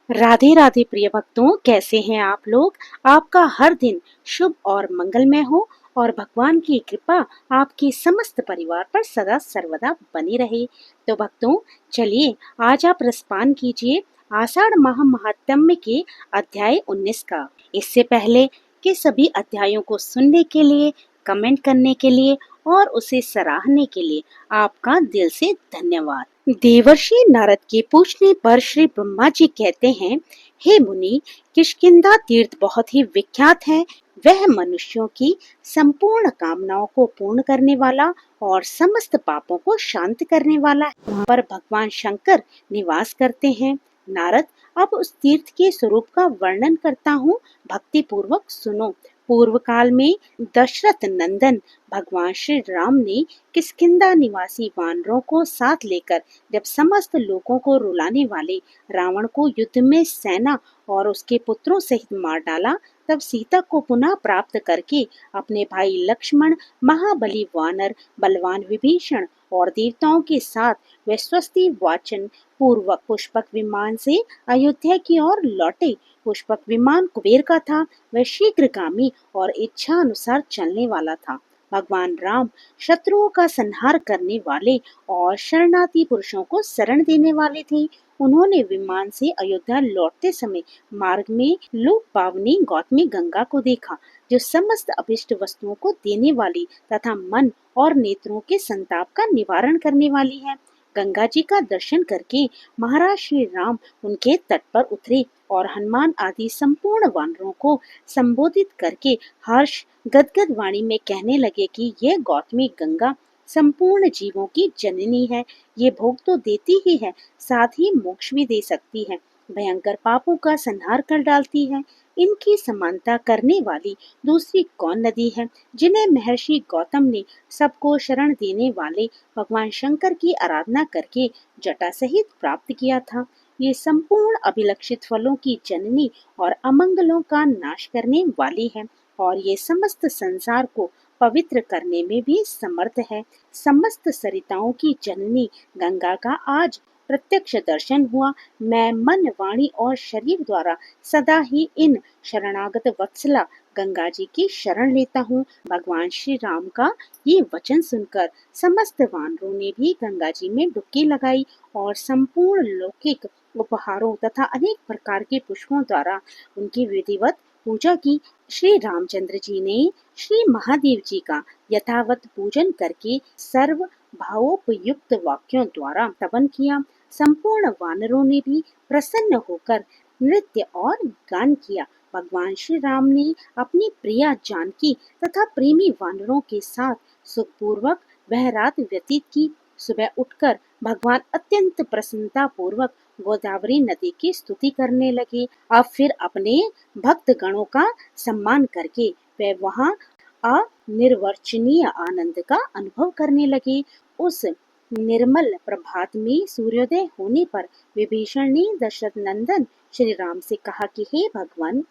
राधे राधे प्रिय भक्तों, कैसे हैं आप लोग। आपका हर दिन शुभ और मंगलमय हो और भगवान की कृपा आपके समस्त परिवार पर सदा सर्वदा बनी रहे। तो भक्तों, चलिए आज आप रसपान कीजिए आषाढ़ माह महात्म्य के अध्याय 19 का। इससे पहले कि सभी अध्यायों को सुनने के लिए, कमेंट करने के लिए और उसे सराहने के लिए आपका दिल से धन्यवाद। देवर्षि नारद के पूछने पर श्री ब्रह्मा जी कहते हैं, हे मुनि, किष्किंधा तीर्थ बहुत ही विख्यात है। वह मनुष्यों की संपूर्ण कामनाओं को पूर्ण करने वाला और समस्त पापों को शांत करने वाला है। वहाँ पर भगवान शंकर निवास करते हैं। नारद, अब उस तीर्थ के स्वरूप का वर्णन करता हूँ, भक्ति पूर्वक सुनो। पूर्व काल में दशरथ नंदन भगवान श्री राम ने किष्किंधा निवासी वानरों को साथ लेकर जब समस्त लोगों को रुलाने वाले रावण को युद्ध में सेना और उसके पुत्रों सहित मार डाला, तब सीता को पुनः प्राप्त करके अपने भाई लक्ष्मण, महाबली वानर, बलवान विभीषण और देवताओं के साथ वे स्वस्ति वाचन पूर्वक पुष्पक विमान से अयोध्या की ओर लौटे। पुष्पक विमान कुबेर का था। वह शीघ्रगामी और इच्छा अनुसार चलने वाला था। भगवान राम शत्रुओं का संहार करने वाले और शरणार्थी पुरुषों को शरण देने वाले थे। उन्होंने विमान से अयोध्या लौटते समय मार्ग में लोक पावनी गौतमी गंगा को देखा, जो समस्त अभिष्ट वस्तुओं को देने वाली तथा मन और नेत्रों के संताप का निवारण करने वाली है। गंगा जी का दर्शन करके महाराज श्री राम उनके तट पर उतरे और हनुमान आदि संपूर्ण वानरों को संबोधित करके हर्ष गदगद वाणी में कहने लगे कि यह गौतमी गंगा संपूर्ण जीवों की जननी है। ये भोग तो देती ही है, साथ ही मोक्ष भी दे सकती है। भयंकर पापों का संहार कर डालती है। इनकी समानता करने वाली दूसरी कौन नदी है, जिन्हें महर्षि गौतम ने सबको शरण देने वाले भगवान शंकर की आराधना करके जटा सहित प्राप्त किया था। ये संपूर्ण अभिलक्षित फलों की जननी और अमंगलों का नाश करने वाली है और ये समस्त संसार को पवित्र करने में भी समर्थ है। समस्त सरिताओं की जननी गंगा का आज प्रत्यक्ष दर्शन हुआ। मैं मन, वाणी और शरीर द्वारा सदा ही इन शरणागत वत्सला गंगा जी की शरण लेता हूँ। भगवान श्री राम का ये वचन सुनकर समस्त वानरों ने भी गंगा जी में डुबकी लगाई और संपूर्ण लौकिक उपहारों तथा अनेक प्रकार के पुष्पों द्वारा उनकी विधिवत पूजा की। श्री रामचंद्र जी ने श्री महादेव जी का यथावत पूजन करके सर्व भावोपयुक्त वाक्यों द्वारा तपन किया। संपूर्ण वानरों ने भी प्रसन्न होकर नृत्य और गान किया। भगवान श्री राम ने अपनी प्रिया जानकी तथा प्रेमी वानरों के साथ सुखपूर्वक वह रात व्यतीत की। सुबह उठकर भगवान अत्यंत प्रसन्नता पूर्वक गोदावरी नदी की स्तुति करने लगे। अब फिर अपने भक्त गणों का सम्मान करके वे वहां अनिर्वचनीय आनंद का अनुभव करने लगे। उस निर्मल प्रभात में सूर्योदय होने पर विभीषण ने दशरथ नंदन श्री राम से कहा कि हे भगवान,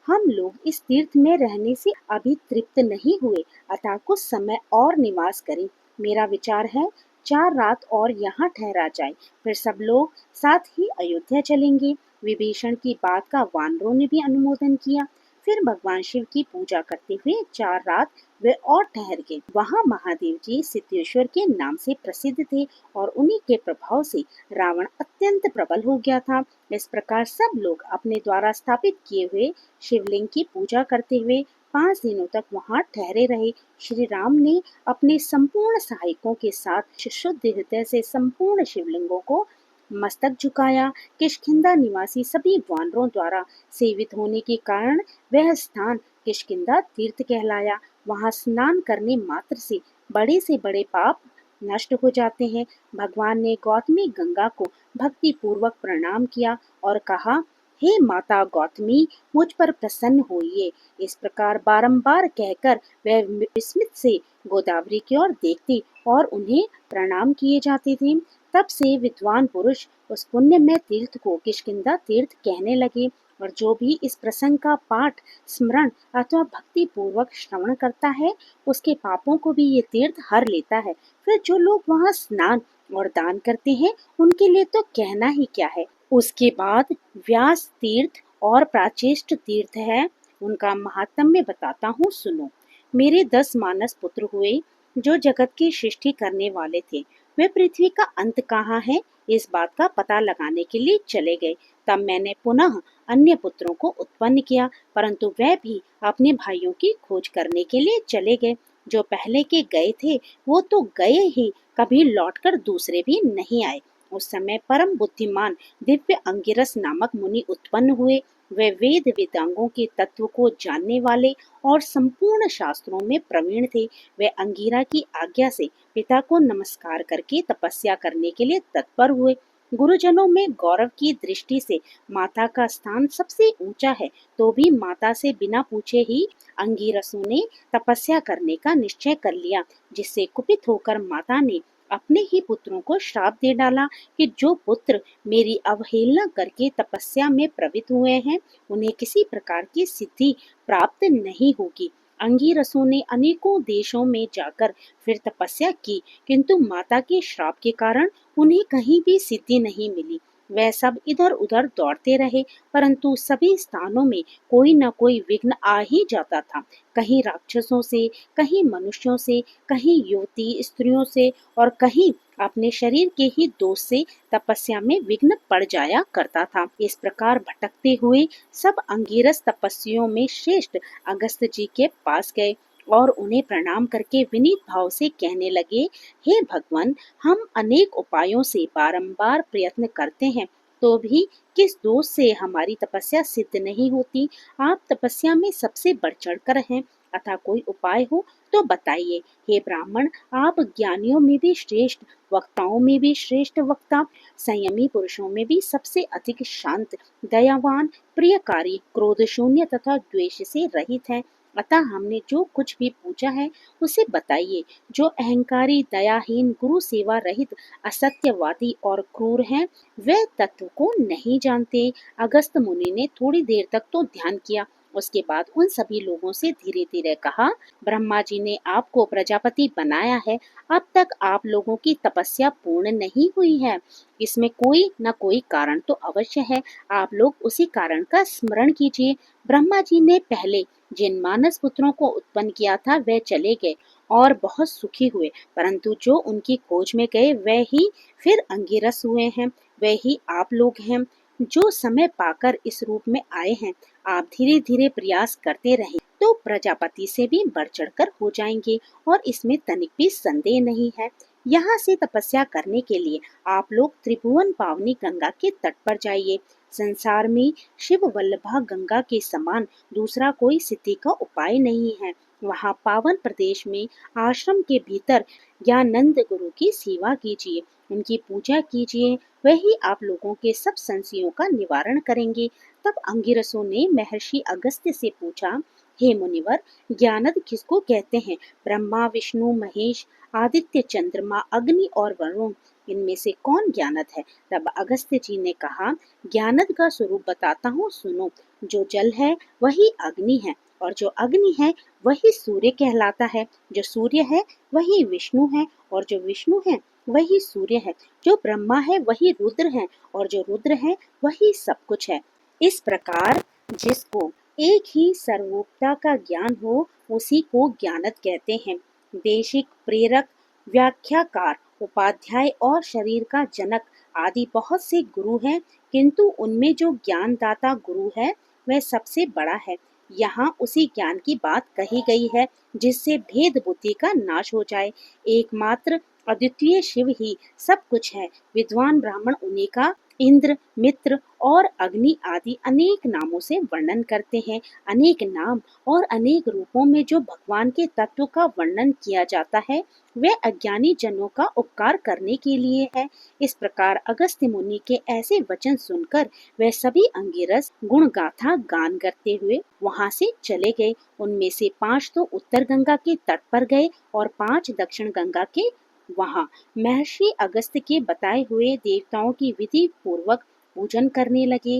हम लोग इस तीर्थ में रहने से अभी तृप्त नहीं हुए, अतः कुछ समय और निवास करें। मेरा विचार है 4 रात और यहाँ ठहरा जाए, फिर सब लोग साथ ही अयोध्या चलेंगे। विभीषण की बात का वानरों ने भी अनुमोदन किया। फिर भगवान शिव की पूजा करते हुए 4 रात वे और ठहर गए। वहाँ महादेव जी सिद्धेश्वर के नाम से प्रसिद्ध थे और उन्हीं के प्रभाव से रावण अत्यंत प्रबल हो गया था। इस प्रकार सब लोग अपने द्वारा स्थापित किए हुए शिवलिंग की पूजा करते हुए 5 दिनों तक वहाँ ठहरे रहे। श्री राम ने अपने संपूर्ण सहायकों के साथ शुद्ध हृदय से संपूर्ण शिवलिंगों को मस्तक झुकाया। किष्किंधा निवासी सभी वानरों द्वारा सेवित होने के कारण वह स्थान किष्किंधा तीर्थ कहलाया। वहाँ स्नान करने मात्र से बड़े पाप नष्ट हो जाते हैं। भगवान ने गौतमी गंगा को भक्ति पूर्वक प्रणाम किया और कहा, हे माता गौतमी, मुझ पर प्रसन्न होइए। इस प्रकार बारंबार कहकर वह विस्मित से गोदावरी की ओर देखती और उन्हें प्रणाम किए जाते थे। तब से विद्वान पुरुष उस पुण्यमय तीर्थ को किष्किंधा तीर्थ कहने लगे और जो भी इस प्रसंग का पाठ, स्मरण अथवा भक्ति पूर्वक श्रवण करता है, उसके पापों को भी ये तीर्थ हर लेता है। फिर जो लोग वहाँ स्नान और दान करते हैं, उनके लिए तो कहना ही क्या है। उसके बाद व्यास तीर्थ और प्राचेष्ट तीर्थ है, उनका महात्म्य बताता हूँ, सुनो। मेरे 10 मानस पुत्र हुए जो जगत की सृष्टि करने वाले थे। वे पृथ्वी का अंत कहाँ है इस बात का पता लगाने के लिए चले गए। तब मैंने पुनः अन्य पुत्रों को उत्पन्न किया, परंतु वह भी अपने भाइयों की खोज करने के लिए चले गए। जो पहले के गए थे वो तो गए ही, कभी लौटकर दूसरे भी नहीं आए। उस समय परम बुद्धिमान दिव्य अंगिरस नामक मुनि उत्पन्न हुए। वे वेद वेदांगों के तत्व को जानने वाले और संपूर्ण शास्त्रों में प्रवीण थे। वे अंगिरा की आज्ञा से पिता को नमस्कार करके तपस्या करने के लिए तत्पर हुए। गुरुजनों में गौरव की दृष्टि से माता का स्थान सबसे ऊंचा है, तो भी माता से बिना पूछे ही अंगिरसों ने तपस्या करने का निश्चय कर लिया, जिससे कुपित होकर माता ने अपने ही पुत्रों को श्राप दे डाला कि जो पुत्र मेरी अवहेलना करके तपस्या में प्रवृत्त हुए हैं, उन्हें किसी प्रकार की सिद्धि प्राप्त नहीं होगी। अंगिरसों ने अनेकों देशों में जाकर फिर तपस्या की, किंतु माता के श्राप के कारण उन्हें कहीं भी सिद्धि नहीं मिली। वह सब इधर उधर दौड़ते रहे, परंतु सभी स्थानों में कोई न कोई विघ्न आ ही जाता था। कहीं राक्षसों से, कहीं मनुष्यों से, कहीं युवती स्त्रियों से और कहीं अपने शरीर के ही दोष से तपस्या में विघ्न पड़ जाया करता था। इस प्रकार भटकते हुए सब अंगिरस तपस्वियों में श्रेष्ठ अगस्त्य जी के पास गए और उन्हें प्रणाम करके विनीत भाव से कहने लगे, हे भगवान, हम अनेक उपायों से बारंबार प्रयत्न करते हैं, तो भी किस दोष से हमारी तपस्या सिद्ध नहीं होती। आप तपस्या में सबसे बढ़ चढ़कर हैं, अतः कोई उपाय हो तो बताइए। हे ब्राह्मण, आप ज्ञानियों में भी श्रेष्ठ, वक्ताओं में भी श्रेष्ठ वक्ता, संयमी पुरुषों में भी सबसे अधिक शांत, दयावान, प्रियकारी, क्रोध शून्य तथा द्वेष से रहित हैं। अतः हमने जो कुछ भी पूछा है उसे बताइए। जो अहंकारी, दयाहीन, गुरु सेवा रहित, असत्यवादी और क्रूर हैं, वे तत्व को नहीं जानते। अगस्त मुनि ने थोड़ी देर तक तो ध्यान किया, उसके बाद उन सभी लोगों से धीरे धीरे कहा, ब्रह्मा जी ने आपको प्रजापति बनाया है, अब तक आप लोगों की तपस्या पूर्ण नहीं हुई है। इसमें कोई न कोई कारण तो अवश्य है, आप लोग उसी कारण का स्मरण कीजिए। ब्रह्मा जी ने पहले जिन मानस पुत्रों को उत्पन्न किया था वे चले गए और बहुत सुखी हुए, परंतु जो उनकी खोज में गए वे ही फिर अंगिरस हुए हैं। वे ही आप लोग हैं जो समय पाकर इस रूप में आए हैं। आप धीरे धीरे प्रयास करते रहें तो प्रजापति से भी बढ़ चढ़कर हो जाएंगे और इसमें तनिक भी संदेह नहीं है। यहाँ से तपस्या करने के लिए आप लोग त्रिभुवन पावनी गंगा के तट पर जाइए। संसार में शिव वल्लभा गंगा के समान दूसरा कोई सिद्धि का उपाय नहीं है। वहाँ पावन प्रदेश में आश्रम के भीतर ज्ञानंद गुरु की सेवा कीजिए, उनकी पूजा कीजिए, वही आप लोगों के सब संशयों का निवारण करेंगे। तब अंगिरसों ने महर्षि अगस्त्य से पूछा, हे मुनिवर, ज्ञानद किसको कहते हैं? ब्रह्मा, विष्णु, महेश, आदित्य, चंद्रमा, अग्नि और वरुण, इनमें से कौन ज्ञानद है? तब अगस्त्य जी ने कहा, ज्ञानद का स्वरूप बताता हूँ, सुनो। जो जल है वही अग्नि है, और जो अग्नि है वही सूर्य कहलाता है। जो सूर्य है वही विष्णु है, और जो विष्णु है वही सूर्य है। जो ब्रह्मा है वही रुद्र है, और जो रुद्र है वही सब कुछ है। इस प्रकार जिसको एक ही सर्वोपता का ज्ञान हो उसी को ज्ञानद कहते हैं। देशिक, प्रेरक, व्याख्याकार, उपाध्याय और शरीर का जनक आदि बहुत से गुरु हैं, किंतु उनमें जो ज्ञानदाता गुरु है वह सबसे बड़ा है। यहाँ उसी ज्ञान की बात कही गई है जिससे भेद बुद्धि का नाश हो जाए। एकमात्र अद्वितीय शिव ही सब कुछ है। विद्वान ब्राह्मण उन्हीं का इंद्र, मित्र और अग्नि आदि अनेक नामों से वर्णन करते हैं। अनेक नाम और अनेक रूपों में जो भगवान के तत्व का वर्णन किया जाता है वह अज्ञानी जनों का उपकार करने के लिए है। इस प्रकार अगस्त्य मुनि के ऐसे वचन सुनकर वह सभी अंगिरस गुण गाथा गान करते हुए वहां से चले गए। उनमें से 5 तो उत्तर गंगा के तट पर गए और 5 दक्षिण गंगा के वहां महर्षि अगस्त्य के बताए हुए देवताओं की विधि पूर्वक पूजन करने लगे।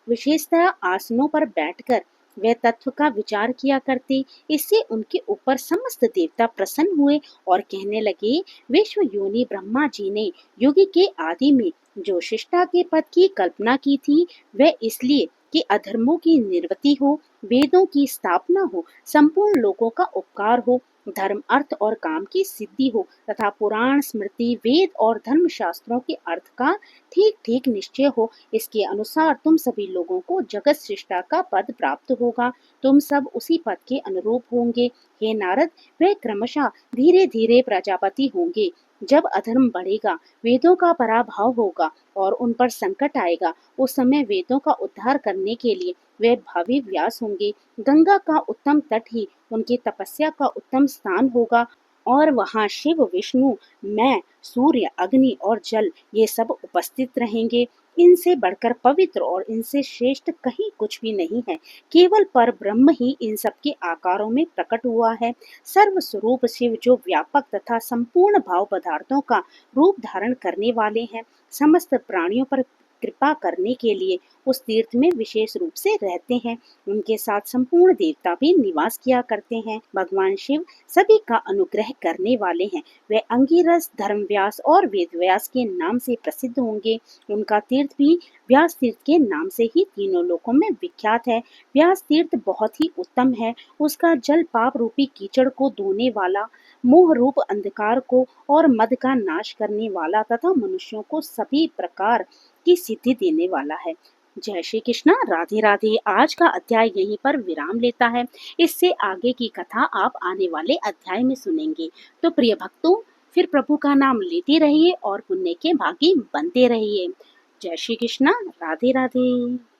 विशेषतः आसनों पर बैठकर वे तत्व का विचार किया करते। इससे उनके ऊपर समस्त देवता प्रसन्न हुए और कहने लगे, विश्व योनि ब्रह्मा जी ने युग के आदि में जो शिष्टा के पद की कल्पना की थी वह इसलिए कि अधर्मों की निवृत्ति हो, वेदों की स्थापना हो, संपूर्ण लोगों का उपकार हो, धर्म अर्थ और काम की सिद्धि हो तथा पुराण स्मृति वेद और धर्म शास्त्रों के अर्थ का ठीक ठीक निश्चय हो। इसके अनुसार तुम सभी लोगों को जगत शिष्टा का पद प्राप्त होगा। तुम सब उसी पद के अनुरूप होंगे। हे नारद, वे क्रमशः धीरे धीरे प्रजापति होंगे। जब अधर्म बढ़ेगा, वेदों का पराभव होगा और उन पर संकट आएगा, उस समय वेदों का उद्धार करने के लिए वे भावी व्यास होंगे। गंगा का उत्तम तट ही उनकी तपस्या का उत्तम स्थान होगा और वहाँ शिव, विष्णु, मैं, सूर्य, अग्नि और जल ये सब उपस्थित रहेंगे। इनसे बढ़कर पवित्र और इनसे श्रेष्ठ कहीं कुछ भी नहीं है। केवल पर ब्रह्म ही इन सब के आकारों में प्रकट हुआ है। सर्व स्वरूप शिव जो व्यापक तथा संपूर्ण भाव पदार्थों का रूप धारण करने वाले हैं, समस्त प्राणियों पर कृपा करने के लिए उस तीर्थ में विशेष रूप से रहते हैं। उनके साथ संपूर्ण देवता भी निवास किया करते हैं। भगवान शिव सभी का अनुग्रह करने वाले हैं। वे अंगिरस, धर्मव्यास और वेदव्यास के नाम से प्रसिद्ध होंगे। उनका तीर्थ भी व्यास तीर्थ के नाम से ही तीनों लोकों में विख्यात है। व्यास तीर्थ बहुत ही उत्तम है। उसका जल पाप रूपी कीचड़ को धोने वाला, मोह रूप अंधकार को और मद का नाश करने वाला तथा मनुष्यों को सभी प्रकार की सिद्धि देने वाला है। जय श्री कृष्णा। राधे राधे। आज का अध्याय यहीं पर विराम लेता है। इससे आगे की कथा आप आने वाले अध्याय में सुनेंगे। तो प्रिय भक्तों, फिर प्रभु का नाम लेते रहिए और पुण्य के भागी बनते रहिए। जय श्री कृष्णा। राधे राधे।